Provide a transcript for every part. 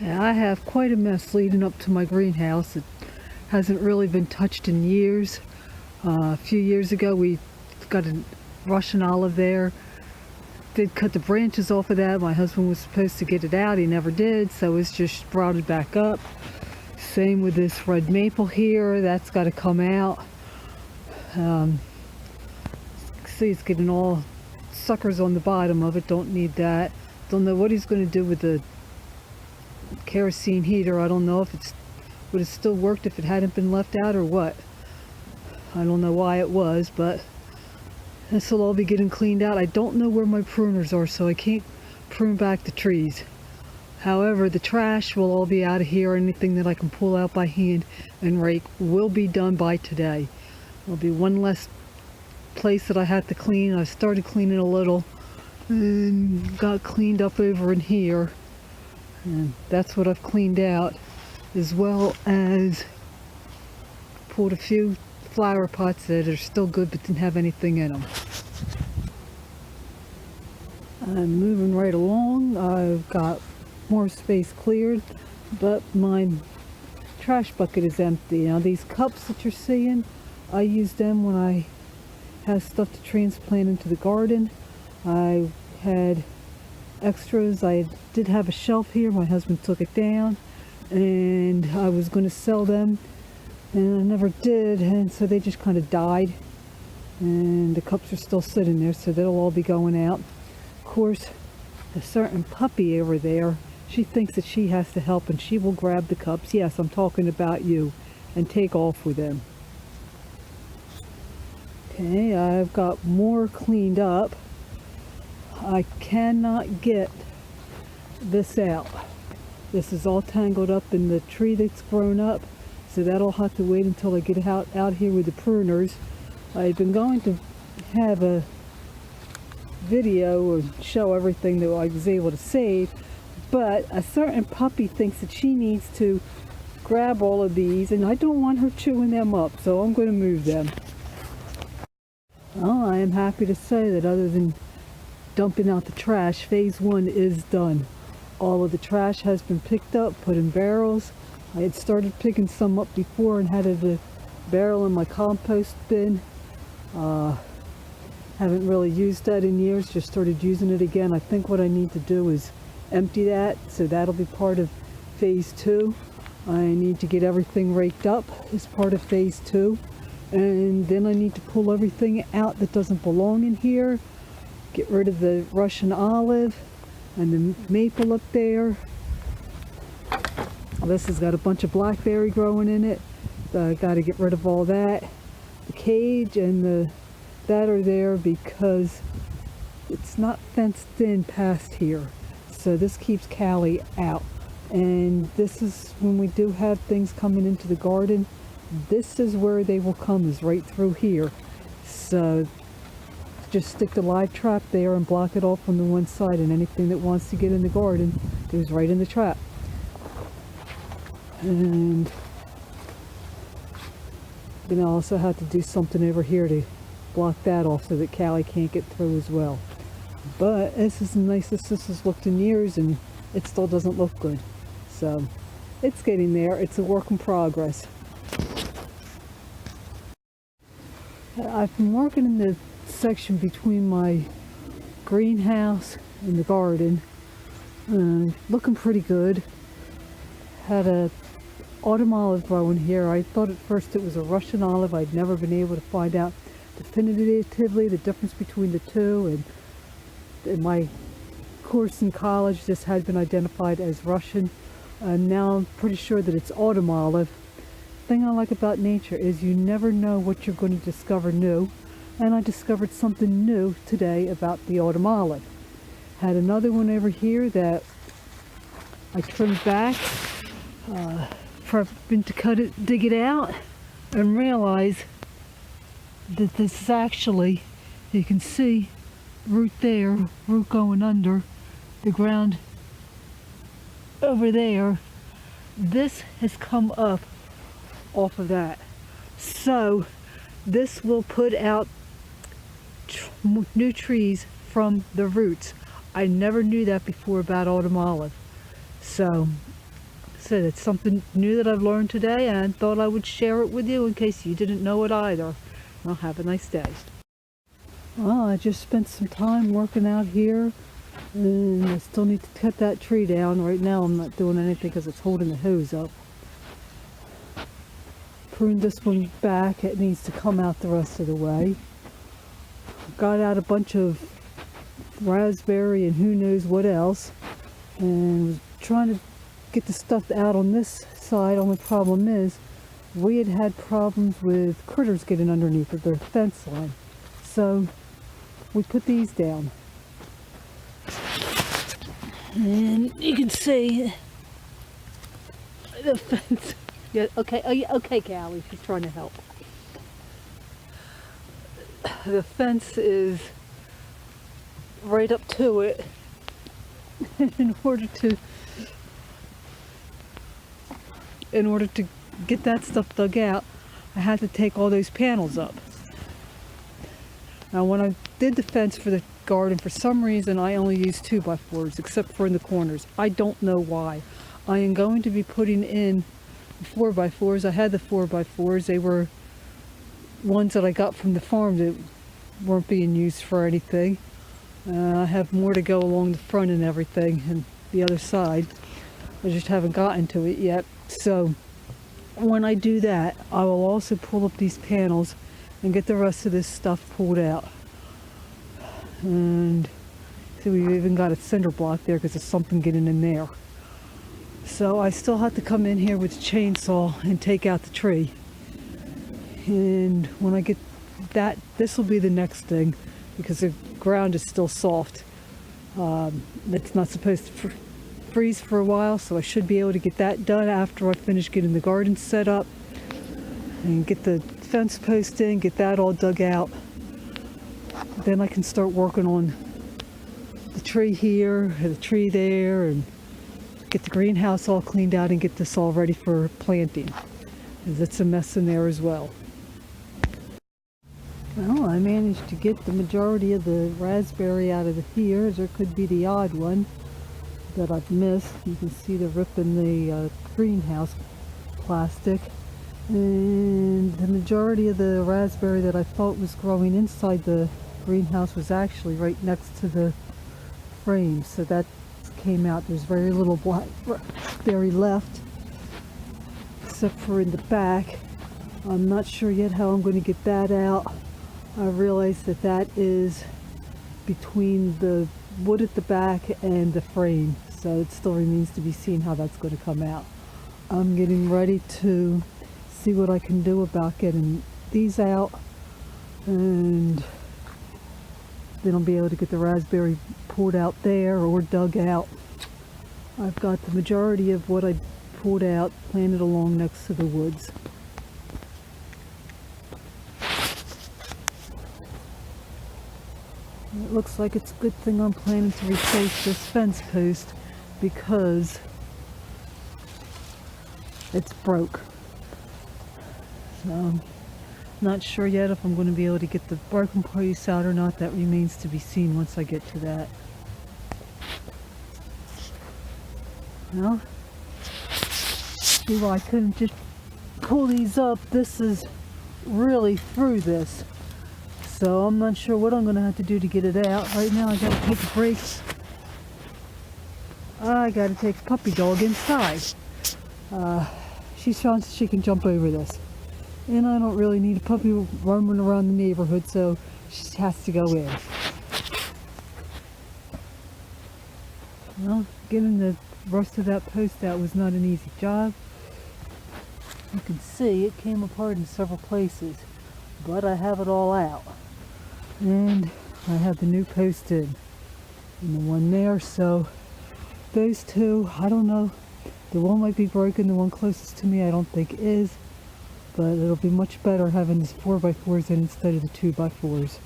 Yeah, I have quite a mess leading up to my greenhouse. It hasn't really been touched in years. A few years ago we got a Russian olive there. Did cut the branches off of that. My husband was supposed to get it out. He never did, so it's just sprouted back up. Same with this red maple here. That's got to come out. See, it's getting all suckers on the bottom of it. Don't need that. Don't know what he's going to do with the kerosene heater. I don't know if it's would have still worked if it hadn't been left out or what. I don't know why it was, but this will all be getting cleaned out. I don't know where my pruners are, so I can't prune back the trees. However, the trash will all be out of here. Anything that I can pull out by hand and rake will be done by today. There'll be one less place that I have to clean. I started cleaning a little and got cleaned up over in here. And that's what I've cleaned out, as well as pulled a few flower pots that are still good but didn't have anything in them. I'm moving right along. I've got more space cleared, but my trash bucket is empty. Now these cups that you're seeing, I use them when I have stuff to transplant into the garden. I had extras. I did have a shelf here. My husband took it down and I was going to sell them and I never did, and so they just kind of died, and the cups are still sitting there, so they'll all be going out. Of course, a certain puppy over there, she thinks that she has to help and she will grab the cups. Yes, I'm talking about you, and take off with them. Okay, I've got more cleaned up. I cannot get this out. This is all tangled up in the tree that's grown up, so that'll have to wait until I get it out here with the pruners. I've been going to have a video or show everything that I was able to save, but a certain puppy thinks that she needs to grab all of these, and I don't want her chewing them up, so I'm going to move them. Well, I am happy to say that other than dumping out the trash, phase one is done. All of the trash has been picked up, put in barrels. I had started picking some up before and had a barrel in my compost bin. Haven't really used that in years, just started using it again. I think what I need to do is empty that, so that'll be part of phase two. I need to get everything raked up as part of phase two, and then I need to pull everything out that doesn't belong in here, get rid of the Russian olive and the maple up there. This has got a bunch of blackberry growing in it. Got to get rid of all that. The cage and that are there because it's not fenced in past here. So this keeps Callie out. And this is when we do have things coming into the garden. This is where they will come, is right through here. So just stick the live trap there and block it off on the one side, and anything that wants to get in the garden goes right in the trap. And then I also have to do something over here to block that off so that Callie can't get through as well. But this is the nicest this has looked in years, and it still doesn't look good. So it's getting there. It's a work in progress. I've been working in the section between my greenhouse and the garden, looking pretty good. Had a autumn olive growing here. I thought at first it was a Russian olive. I'd never been able to find out definitively the difference between the two, and in my course in college this had been identified as Russian, and now I'm pretty sure that it's autumn olive. The thing I like about nature is you never know what you're going to discover new, and I discovered something new today about the autumn olive. Had another one over here that I trimmed back, prepping to dig it out, and realize that this is actually, you can see root there, root going under the ground over there. This has come up off of that, so this will put out new trees from the roots. I never knew that before about autumn olive, so said, it's something new that I've learned today, and thought I would share it with you in case you didn't know it either. Well, have a nice day. Well, I just spent some time working out here, and I still need to cut that tree down. Right now I'm not doing anything because it's holding the hose up. Pruned this one back. It needs to come out the rest of the way. Got out a bunch of raspberry and who knows what else, and was trying to get the stuff out on this side. Only problem is we had problems with critters getting underneath of their fence line, so we put these down, and you can see the fence. Yeah, okay, oh, yeah, okay, Callie, she's trying to help. The fence is right up to it. in order to get that stuff dug out, I had to take all those panels up. Now when I did the fence for the garden, for some reason I only used 2x4s, except for in the corners. I don't know why. I am going to be putting in 4x4s. I had the 4x4s. They were ones that I got from the farm that weren't being used for anything. I have more to go along the front and everything, and the other side. I just haven't gotten to it yet. So when I do that, I will also pull up these panels and get the rest of this stuff pulled out. And see, we've even got a cinder block there because there's something getting in there. So I still have to come in here with a chainsaw and take out the tree. And when I get that, this will be the next thing, because the ground is still soft. It's not supposed to freeze for a while, so I should be able to get that done after I finish getting the garden set up and get the fence post in, get that all dug out. Then I can start working on the tree here, the tree there, and get the greenhouse all cleaned out and get this all ready for planting, because it's a mess in there as well. Well, I managed to get the majority of the raspberry out of here. There could be the odd one that I've missed. You can see the rip in the greenhouse plastic. And the majority of the raspberry that I thought was growing inside the greenhouse was actually right next to the frame. So that came out. There's very little blackberry left, except for in the back. I'm not sure yet how I'm going to get that out. I realize that that is between the wood at the back and the frame, so it still remains to be seen how that's going to come out. I'm getting ready to see what I can do about getting these out, and then I'll be able to get the raspberry pulled out there or dug out. I've got the majority of what I pulled out planted along next to the woods. It looks like it's a good thing I'm planning to replace this fence post, because it's broke. So I'm not sure yet if I'm going to be able to get the broken piece out or not. That remains to be seen once I get to that. Well, see why I couldn't just pull these up. This is really through this. So I'm not sure what I'm going to have to do to get it out. Right now I got to take a break. I got to take a puppy dog inside. She can jump over this. And I don't really need a puppy roaming around the neighborhood, so she has to go in. Well, getting the rest of that post out was not an easy job. You can see it came apart in several places, but I have it all out. And I have the new post in, and the one there. So those two, I don't know, the one might be broken, the one closest to me I don't think is, but it'll be much better having these 4x4s in instead of the 2x4s.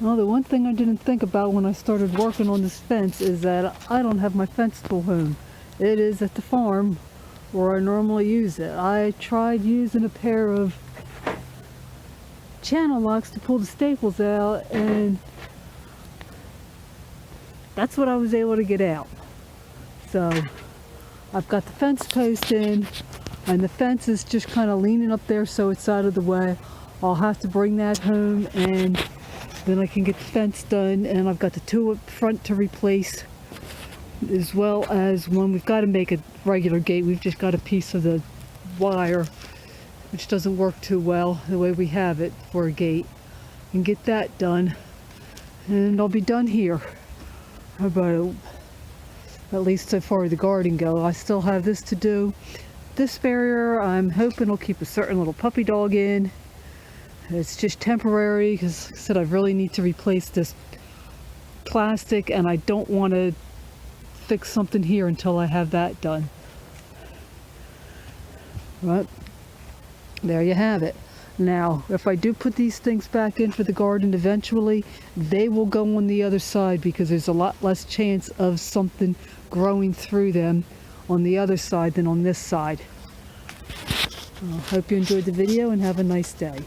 Well, the one thing I didn't think about when I started working on this fence is that I don't have my fence tool home. It is at the farm where I normally use it. I tried using a pair of channel locks to pull the staples out, and that's what I was able to get out. So I've got the fence post in, and the fence is just kind of leaning up there so it's out of the way. I'll have to bring that home, and then I can get the fence done, and I've got the two up front to replace, as well as one. We've got to make a regular gate. We've just got a piece of the wire which doesn't work too well the way we have it for a gate, and get that done, and I'll be done here. About at least so far as the garden go. I still have this to do. This barrier I'm hoping will keep a certain little puppy dog in. It's just temporary because, like I said, I really need to replace this plastic, and I don't want to fix something here until I have that done. But there you have it. Now, if I do put these things back in for the garden eventually, they will go on the other side because there's a lot less chance of something growing through them on the other side than on this side. I hope you enjoyed the video and have a nice day.